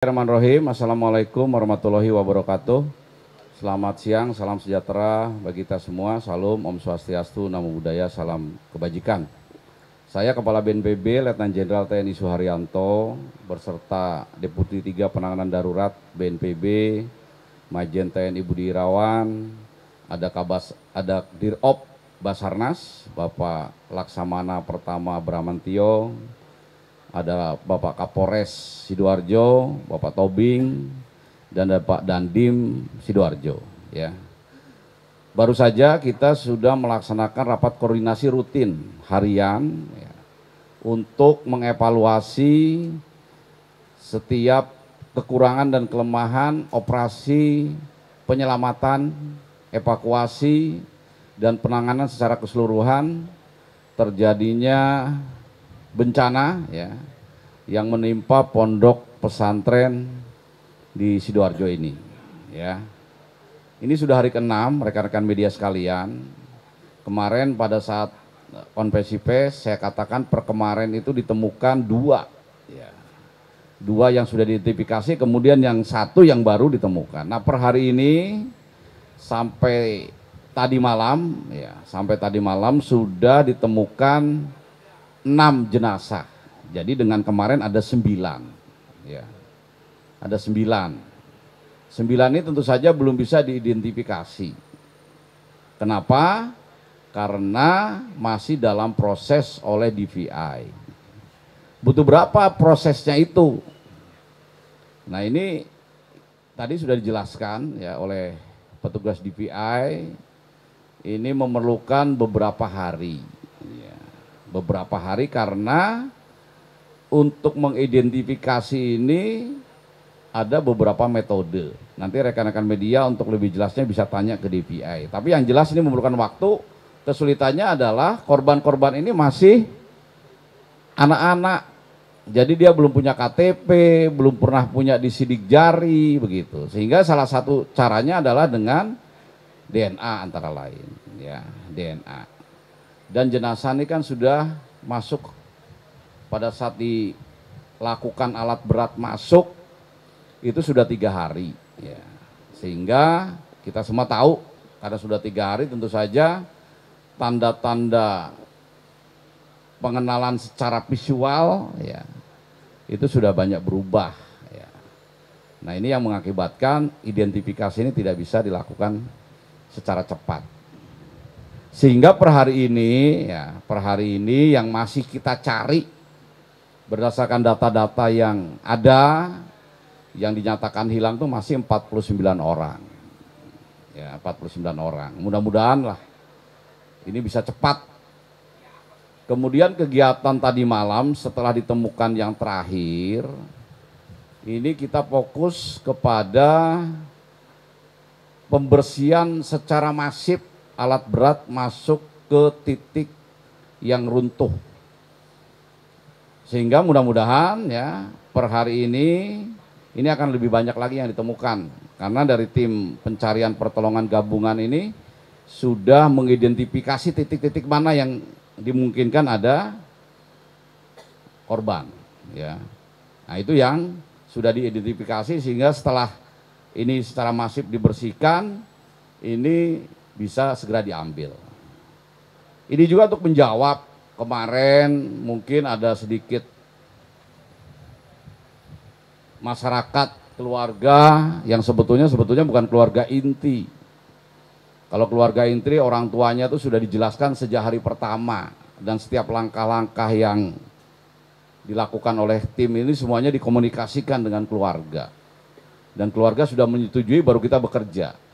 Bismillahirrahmanirrahim. Assalamualaikum warahmatullahi wabarakatuh. Selamat siang, salam sejahtera bagi kita semua. Salam, Om Swastiastu, Namo Buddhaya, salam kebajikan. Saya Kepala BNPB Letnan Jenderal TNI Suharyanto berserta Deputi 3 Penanganan Darurat BNPB, Majen TNI Budi Irawan, ada Dirop Basarnas, Bapak Laksamana Pertama Bramantio, ada Bapak Kapolres Sidoarjo, Bapak Tobing, dan Bapak Dandim Sidoarjo. Ya. Baru saja kita sudah melaksanakan rapat koordinasi rutin harian ya, untuk mengevaluasi setiap kekurangan dan kelemahan operasi penyelamatan, evakuasi, dan penanganan secara keseluruhan terjadinya bencana ya yang menimpa pondok pesantren di Sidoarjo ini ya. Ini sudah hari ke-6 rekan-rekan media sekalian. Kemarin pada saat konferensi pers saya katakan per kemarin itu ditemukan dua yang sudah diidentifikasi, kemudian yang satu yang baru ditemukan. Nah, per hari ini sampai tadi malam sudah ditemukan 6 jenazah. Jadi dengan kemarin ada 9 ya. Ada 9 ini tentu saja belum bisa diidentifikasi. Kenapa? Karena masih dalam proses oleh DVI. Butuh berapa prosesnya itu? Nah, ini tadi sudah dijelaskan ya oleh petugas DVI. Ini memerlukan beberapa hari. Beberapa hari karena untuk mengidentifikasi ini ada beberapa metode. Nanti rekan-rekan media untuk lebih jelasnya bisa tanya ke DVI. Tapi yang jelas ini memerlukan waktu. Kesulitannya adalah korban-korban ini masih anak-anak. Jadi dia belum punya KTP, belum pernah punya disidik jari begitu. Sehingga salah satu caranya adalah dengan DNA antara lain ya, DNA. Dan jenazah ini kan sudah masuk pada saat dilakukan alat berat masuk itu sudah 3 hari ya. Sehingga kita semua tahu karena sudah 3 hari tentu saja tanda-tanda pengenalan secara visual ya itu sudah banyak berubah ya. Nah, ini yang mengakibatkan identifikasi ini tidak bisa dilakukan secara cepat. Sehingga per hari ini yang masih kita cari berdasarkan data-data yang ada, yang dinyatakan hilang itu masih 49 orang. Ya, 49 orang. Mudah-mudahan lah ini bisa cepat. Kemudian kegiatan tadi malam setelah ditemukan yang terakhir, ini kita fokus kepada pembersihan secara masif alat berat masuk ke titik yang runtuh. Sehingga mudah-mudahan ya per hari ini akan lebih banyak lagi yang ditemukan. Karena dari tim pencarian pertolongan gabungan ini sudah mengidentifikasi titik-titik mana yang dimungkinkan ada korban ya. Nah, itu yang sudah diidentifikasi sehingga setelah ini secara masif dibersihkan ini bisa segera diambil. Ini juga untuk menjawab kemarin mungkin ada sedikit masyarakat keluarga yang sebetulnya bukan keluarga inti. Kalau keluarga inti orang tuanya itu sudah dijelaskan sejak hari pertama dan setiap langkah-langkah yang dilakukan oleh tim ini semuanya dikomunikasikan dengan keluarga. Dan keluarga sudah menyetujui baru kita bekerja.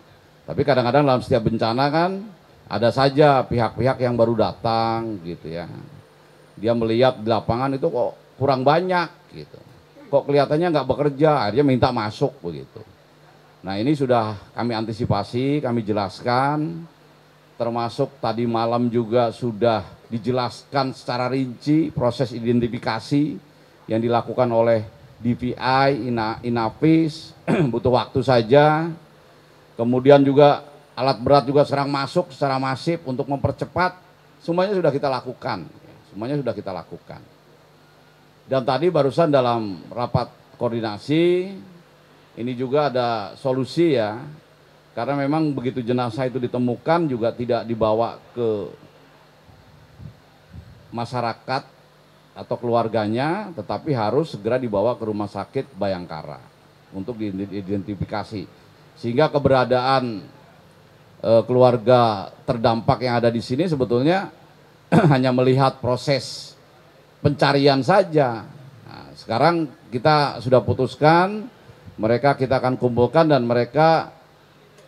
Tapi kadang-kadang dalam setiap bencana kan ada saja pihak-pihak yang baru datang gitu ya. Dia melihat di lapangan itu kok kurang banyak gitu. Kok kelihatannya nggak bekerja, akhirnya minta masuk begitu. Nah, ini sudah kami antisipasi, kami jelaskan. Termasuk tadi malam juga sudah dijelaskan secara rinci proses identifikasi yang dilakukan oleh DVI, Inavis, butuh waktu saja. Kemudian juga alat berat juga serang masuk secara masif untuk mempercepat. Semuanya sudah kita lakukan. Dan tadi barusan dalam rapat koordinasi, ini juga ada solusi ya, karena memang begitu jenazah itu ditemukan juga tidak dibawa ke masyarakat atau keluarganya, tetapi harus segera dibawa ke rumah sakit Bayangkara untuk diidentifikasi, sehingga keberadaan keluarga terdampak yang ada di sini sebetulnya hanya melihat proses pencarian saja. Nah, sekarang kita sudah putuskan, mereka kita akan kumpulkan dan mereka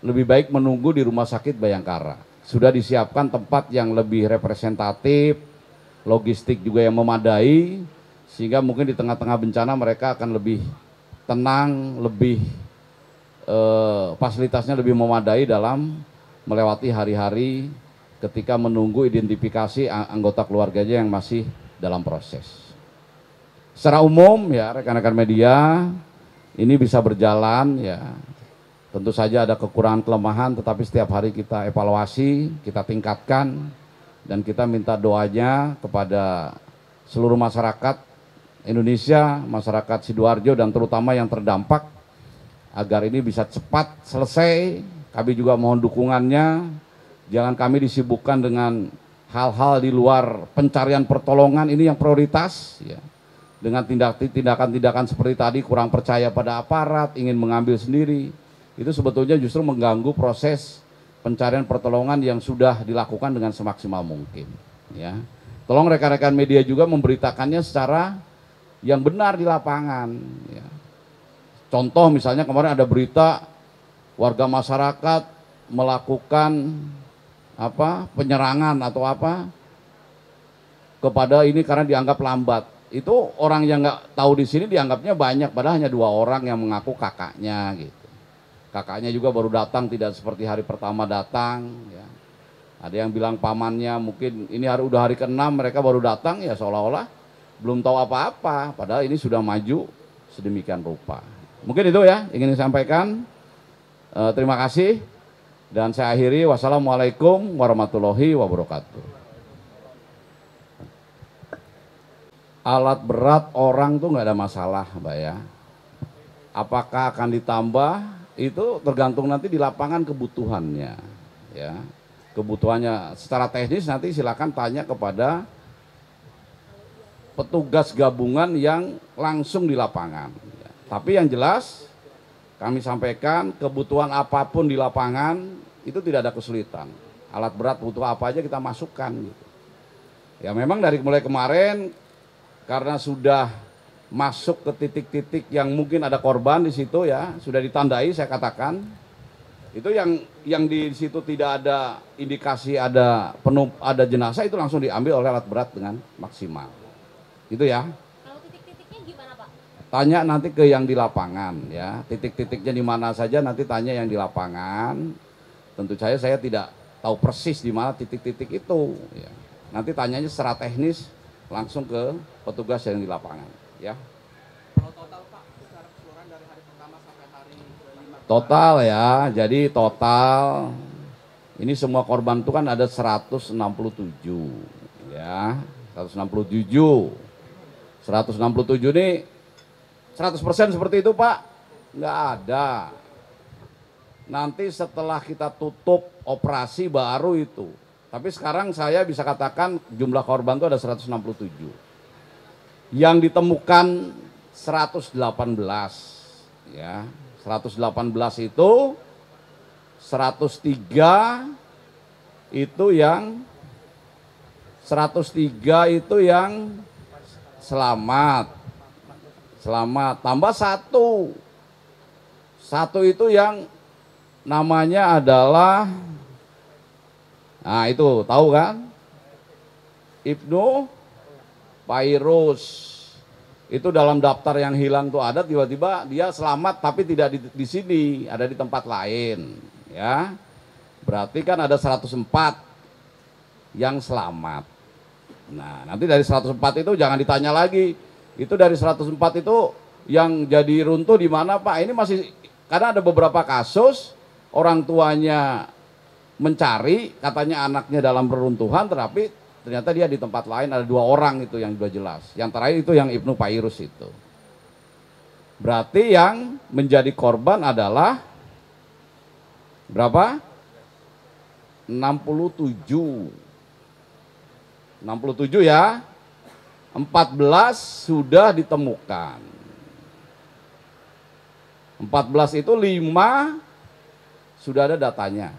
lebih baik menunggu di rumah sakit Bayangkara. Sudah disiapkan tempat yang lebih representatif, logistik juga yang memadai, sehingga mungkin di tengah-tengah bencana mereka akan lebih tenang, lebih fasilitasnya lebih memadai dalam melewati hari-hari ketika menunggu identifikasi anggota keluarganya yang masih dalam proses. Secara umum ya rekan-rekan media, ini bisa berjalan ya. Tentu saja ada kekurangan kelemahan, tetapi setiap hari kita evaluasi, kita tingkatkan, dan kita minta doanya kepada seluruh masyarakat Indonesia, masyarakat Sidoarjo dan terutama yang terdampak agar ini bisa cepat selesai. Kami juga mohon dukungannya, jangan kami disibukkan dengan hal-hal di luar pencarian pertolongan, ini yang prioritas ya. Dengan tindakan-tindakan seperti tadi, kurang percaya pada aparat, ingin mengambil sendiri, itu sebetulnya justru mengganggu proses pencarian pertolongan yang sudah dilakukan dengan semaksimal mungkin ya. Tolong rekan-rekan media juga memberitakannya secara yang benar di lapangan ya. Contoh misalnya kemarin ada berita warga masyarakat melakukan penyerangan atau kepada ini karena dianggap lambat. Itu orang yang nggak tahu di sini dianggapnya banyak, padahal hanya 2 orang yang mengaku kakaknya gitu. Kakaknya juga baru datang, tidak seperti hari pertama datang ya. Ada yang bilang pamannya mungkin ini udah hari ke-6 mereka baru datang ya, seolah-olah belum tahu apa-apa, padahal ini sudah maju sedemikian rupa. Mungkin itu ya ingin disampaikan. Terima kasih dan saya akhiri. Wassalamualaikum warahmatullahi wabarakatuh. Alat berat orang tuh nggak ada masalah, Mbak ya. Apakah akan ditambah? Itu tergantung nanti di lapangan kebutuhannya ya. Kebutuhannya secara teknis nanti silakan tanya kepada petugas gabungan yang langsung di lapangan ya. Tapi yang jelas kami sampaikan kebutuhan apapun di lapangan itu tidak ada kesulitan. Alat berat butuh apa aja kita masukkan gitu. Ya memang dari mulai kemarin karena sudah masuk ke titik-titik yang mungkin ada korban di situ ya, sudah ditandai saya katakan. Itu yang di situ tidak ada indikasi ada jenazah, itu langsung diambil oleh alat berat dengan maksimal. Itu ya. Kalau titik-titiknya gimana, Pak? Tanya nanti ke yang di lapangan ya. Titik-titiknya di mana saja nanti tanya yang di lapangan. Tentu saya tidak tahu persis di mana titik-titik itu ya. Nanti tanyanya secara teknis langsung ke petugas yang di lapangan ya. Kalau total Pak, secara keseluruhan dari hari pertama sampai hari ke-5. Total ya, jadi total ini semua korban itu kan ada 167 ya. 167 ini 100% seperti itu Pak? Nggak ada. Nanti setelah kita tutup operasi baru itu. Tapi sekarang saya bisa katakan jumlah korban itu ada 167. Yang ditemukan 118 ya. 118 itu 103 itu yang selamat tambah satu itu yang namanya adalah, nah itu tahu kan, Ibnu Pairus. Itu dalam daftar yang hilang tuh ada, tiba-tiba dia selamat tapi tidak di sini, ada di tempat lain ya. Berarti kan ada 104 yang selamat. Nah nanti dari 104 itu jangan ditanya lagi, itu dari 104 itu yang jadi runtuh di mana Pak? Ini masih, karena ada beberapa kasus orang tuanya mencari, katanya anaknya dalam reruntuhan, tetapi ternyata dia di tempat lain, ada 2 orang itu yang sudah jelas. Yang terakhir itu yang Ibnu Pairus itu. Berarti yang menjadi korban adalah berapa? 67. 67 ya. 14 sudah ditemukan. 14 itu 5 sudah ada datanya.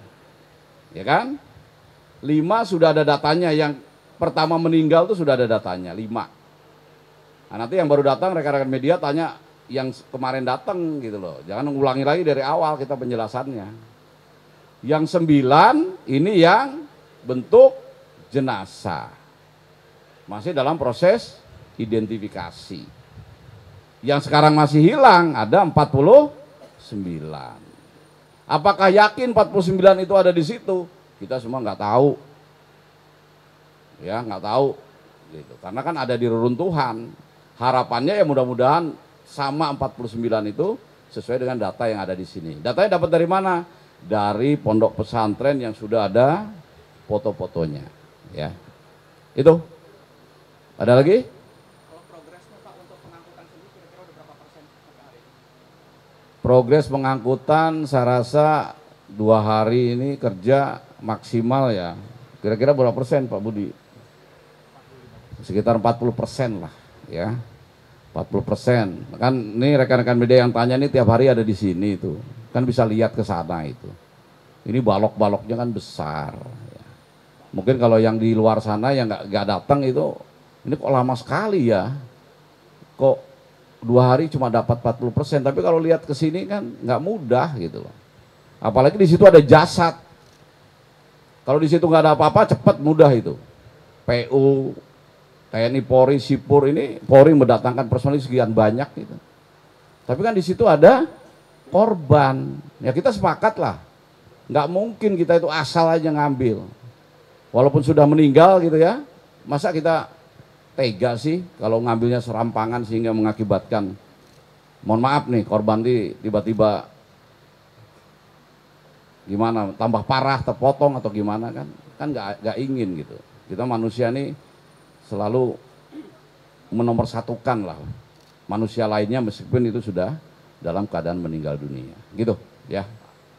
Ya kan? 5 sudah ada datanya, yang pertama meninggal itu sudah ada datanya, 5. Nah, nanti yang baru datang rekan-rekan media tanya yang kemarin datang gitu loh. Jangan ulangi lagi dari awal kita penjelasannya. Yang 9 ini yang bentuk jenazah. Masih dalam proses identifikasi. Yang sekarang masih hilang ada 49. Apakah yakin 49 itu ada di situ? Kita semua nggak tahu. Ya, nggak tahu. Gitu. Karena kan ada di reruntuhan. Harapannya ya mudah-mudahan sama 49 itu sesuai dengan data yang ada di sini. Datanya dapat dari mana? Dari pondok pesantren yang sudah ada foto-fotonya. Ya, itu. Ada lagi? Kalau progresnya Pak untuk pengangkutan sendiri kira-kira udah berapa persen sampai hari ini? Progres pengangkutan saya rasa 2 hari ini kerja maksimal ya. Kira-kira berapa persen Pak Budi? Sekitar 40% lah ya. 40%. Kan ini rekan-rekan media yang tanya nih tiap hari ada di sini itu. Kan bisa lihat ke sana itu. Ini balok-baloknya kan besar. Ya. Mungkin kalau yang di luar sana yang nggak datang itu, ini kok lama sekali ya. Kok 2 hari cuma dapat 40%. Tapi kalau lihat ke sini kan nggak mudah gitu loh. Apalagi di situ ada jasad. Kalau di situ nggak ada apa-apa cepat mudah itu. PU, TNI, Polri, Sipur, ini Polri mendatangkan personil sekian banyak gitu. Tapi kan di situ ada korban. Ya kita sepakat lah. Nggak mungkin kita itu asal aja ngambil. Walaupun sudah meninggal gitu ya. Masa kita tega sih kalau ngambilnya serampangan sehingga mengakibatkan, mohon maaf nih, korban tiba-tiba gimana, tambah parah, terpotong atau gimana kan nggak ingin gitu. Kita manusia nih selalu menomorsatukan lah manusia lainnya meskipun itu sudah dalam keadaan meninggal dunia gitu ya.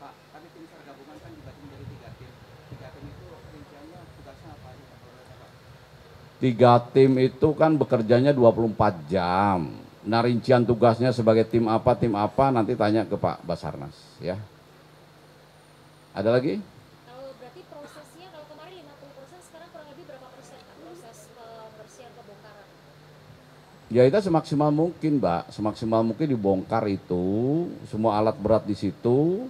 Pak, tadi tim SAR gabungan kan dibagi menjadi 3 tim. 3 tim itu rinciannya tugasnya apa aja Pak? 3 tim itu kan bekerjanya 24 jam. Nah, rincian tugasnya sebagai tim apa nanti tanya ke Pak Basarnas ya. Ada lagi? Kalau berarti prosesnya kalau kemarin 50%, sekarang kurang lebih berapa persen Pak proses pembersihan pembongkaran? Ya itu semaksimal mungkin Mbak, semaksimal mungkin dibongkar itu, semua alat berat di situ.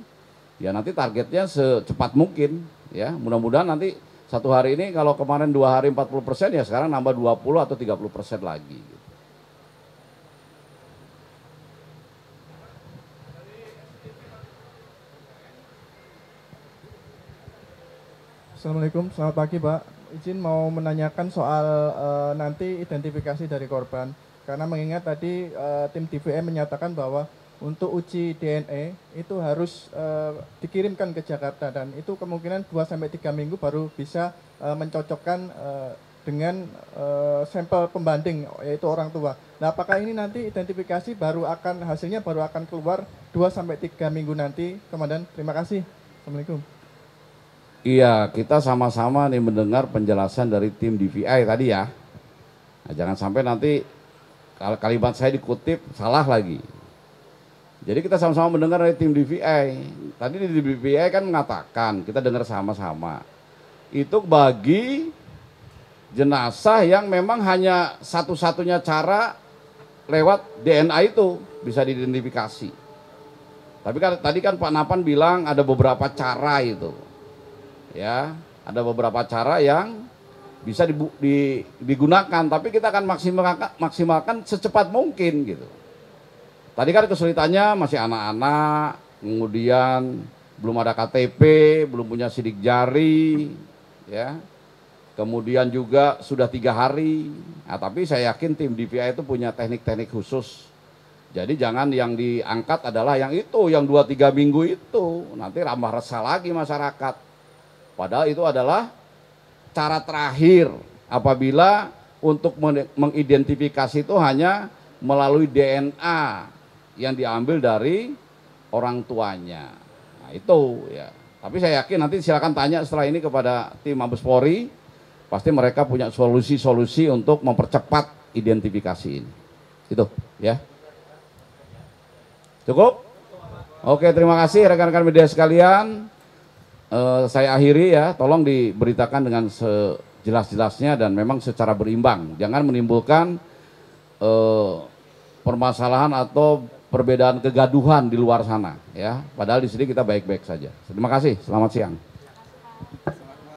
Ya nanti targetnya secepat mungkin ya. Mudah-mudahan nanti 1 hari ini kalau kemarin 2 hari 40% ya sekarang nambah 20 atau 30% lagi gitu. Assalamualaikum, selamat pagi Pak. Izin mau menanyakan soal nanti identifikasi dari korban. Karena mengingat tadi tim DVM menyatakan bahwa untuk uji DNA itu harus dikirimkan ke Jakarta dan itu kemungkinan 2-3 minggu baru bisa mencocokkan dengan sampel pembanding yaitu orang tua. Nah, apakah ini nanti identifikasi hasilnya baru akan keluar 2-3 minggu nanti, Komandan? Terima kasih. Assalamualaikum. Iya, kita sama-sama nih mendengar penjelasan dari tim DVI tadi ya. Nah, jangan sampai nanti kalimat saya dikutip salah lagi. Jadi kita sama-sama mendengar dari tim DVI. Tadi di DVI kan mengatakan, kita dengar sama-sama. Itu bagi jenazah yang memang hanya satu-satunya cara lewat DNA itu bisa diidentifikasi. Tapi kan tadi kan Pak Napan bilang ada beberapa cara itu. Ya, ada beberapa cara yang bisa digunakan, tapi kita akan maksimalkan secepat mungkin gitu. Tadi kan kesulitannya masih anak-anak, kemudian belum ada KTP, belum punya sidik jari, ya. Kemudian juga sudah 3 hari. Nah, tapi saya yakin tim DVI itu punya teknik-teknik khusus. Jadi jangan yang diangkat adalah yang itu, yang 2-3 minggu itu, nanti tambah resah lagi masyarakat. Padahal itu adalah cara terakhir apabila untuk mengidentifikasi itu hanya melalui DNA yang diambil dari orang tuanya. Nah, itu ya. Tapi saya yakin nanti silakan tanya setelah ini kepada tim Mabes Polri, pasti mereka punya solusi-solusi untuk mempercepat identifikasi ini. Itu ya. Cukup? Oke, terima kasih rekan-rekan media sekalian. Saya akhiri ya, tolong diberitakan dengan sejelas-jelasnya dan memang secara berimbang. Jangan menimbulkan permasalahan atau perbedaan kegaduhan di luar sana ya. Padahal di sini kita baik-baik saja. Terima kasih. Selamat siang.